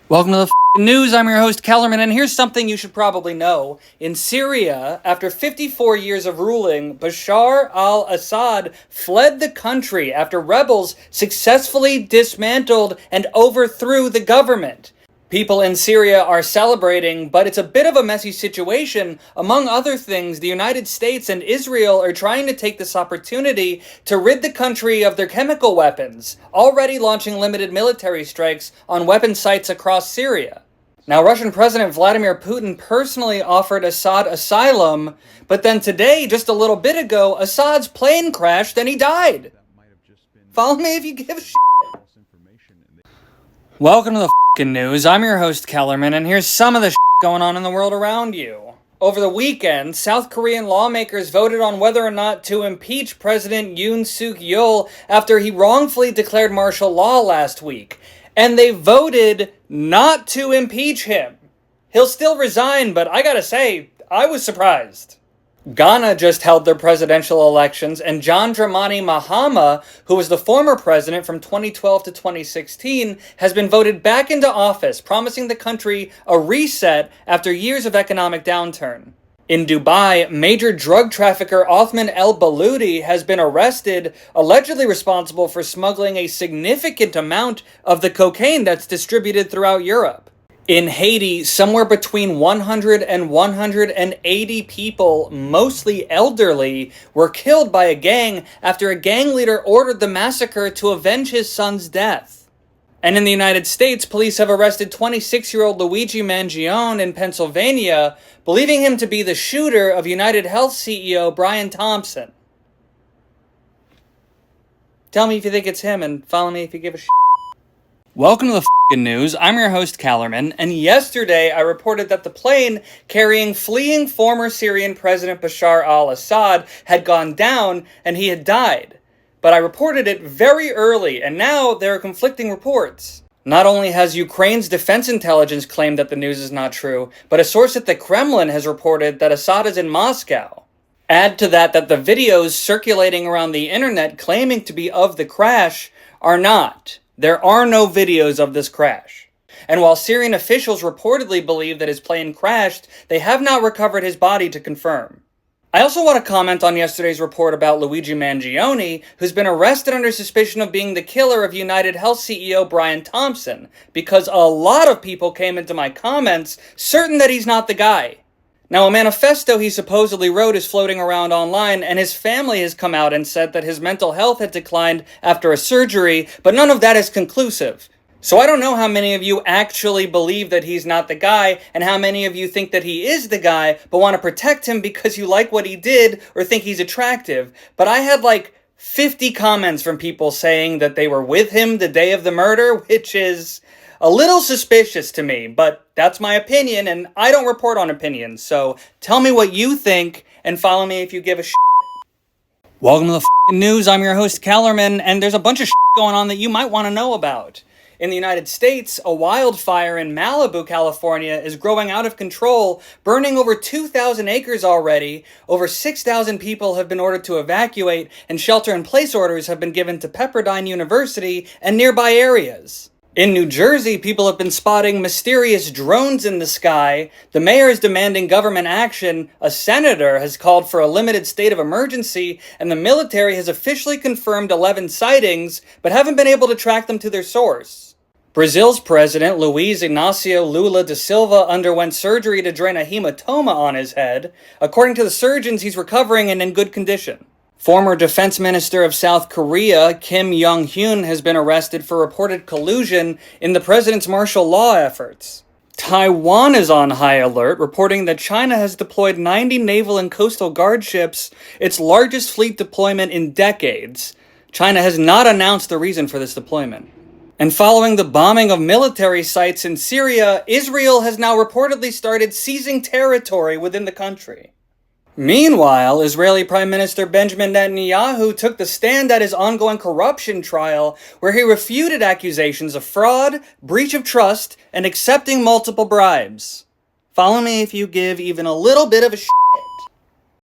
Welcome to the news. I'm your host, Kellerman, and here's something you should probably know. In Syria, after 54 years of ruling, Bashar al-Assad fled the country after rebels successfully dismantled and overthrew the government. People in Syria are celebrating, but it's a bit of a messy situation. Among other things, the United States and Israel are trying to take this opportunity to rid the country of their chemical weapons, already launching limited military strikes on weapon sites across Syria. Now, Russian President Vladimir Putin personally offered Assad asylum, but then today, just a little bit ago, Assad's plane crashed and he died. Follow me if you give a shit. Welcome to the news. I'm your host, Kellerman, and here's some of the going on in the world around you. Over the weekend, South Korean lawmakers voted on whether or not to impeach President Yoon Suk Yeol after he wrongfully declared martial law last week. And they voted not to impeach him. He'll still resign, but I gotta say, I was surprised. Ghana just held their presidential elections, and John Dramani Mahama, who was the former president from 2012 to 2016, has been voted back into office, promising the country a reset after years of economic downturn. In Dubai, major drug trafficker Othman El Baluti has been arrested, allegedly responsible for smuggling a significant amount of the cocaine that's distributed throughout Europe. In Haiti, somewhere between 100 and 180 people, mostly elderly, were killed by a gang after a gang leader ordered the massacre to avenge his son's death. And in the United States, police have arrested 26-year-old Luigi Mangione in Pennsylvania, believing him to be the shooter of United Health CEO Brian Thompson. Tell me if you think it's him, and follow me if you give a shit. Welcome to the news. I'm your host, Kellerman, and yesterday I reported that the plane carrying fleeing former Syrian President Bashar al-Assad had gone down and he had died. But I reported it very early, and now there are conflicting reports. Not only has Ukraine's defense intelligence claimed that the news is not true, but a source at the Kremlin has reported that Assad is in Moscow. Add to that the videos circulating around the internet claiming to be of the crash are not. There are no videos of this crash. And while Syrian officials reportedly believe that his plane crashed, they have not recovered his body to confirm. I also want to comment on yesterday's report about Luigi Mangione, who's been arrested under suspicion of being the killer of United Health CEO Brian Thompson, because a lot of people came into my comments certain that he's not the guy. Now, a manifesto he supposedly wrote is floating around online, and his family has come out and said that his mental health had declined after a surgery, but none of that is conclusive. So I don't know how many of you actually believe that he's not the guy, and how many of you think that he is the guy, but want to protect him because you like what he did or think he's attractive. But I had like 50 comments from people saying that they were with him the day of the murder, which is a little suspicious to me, but that's my opinion, and I don't report on opinions, so tell me what you think, and follow me if you give a shit. Welcome to the news. I'm your host, Kellerman, and there's a bunch of shit going on that you might want to know about. In the United States, a wildfire in Malibu, California is growing out of control, burning over 2,000 acres already. Over 6,000 people have been ordered to evacuate, and shelter-in-place orders have been given to Pepperdine University and nearby areas. In New Jersey, people have been spotting mysterious drones in the sky. The mayor is demanding government action. A senator has called for a limited state of emergency, and the military has officially confirmed 11 sightings, but haven't been able to track them to their source. Brazil's president, Luiz Inácio Lula da Silva, underwent surgery to drain a hematoma on his head. According to the surgeons, he's recovering and in good condition. Former Defense Minister of South Korea, Kim Jong-hyun, has been arrested for reported collusion in the president's martial law efforts. Taiwan is on high alert, reporting that China has deployed 90 naval and coastal guard ships, its largest fleet deployment in decades. China has not announced the reason for this deployment. And following the bombing of military sites in Syria, Israel has now reportedly started seizing territory within the country. Meanwhile, Israeli Prime Minister Benjamin Netanyahu took the stand at his ongoing corruption trial, where he refuted accusations of fraud, breach of trust, and accepting multiple bribes. Follow me if you give even a little bit of a shit.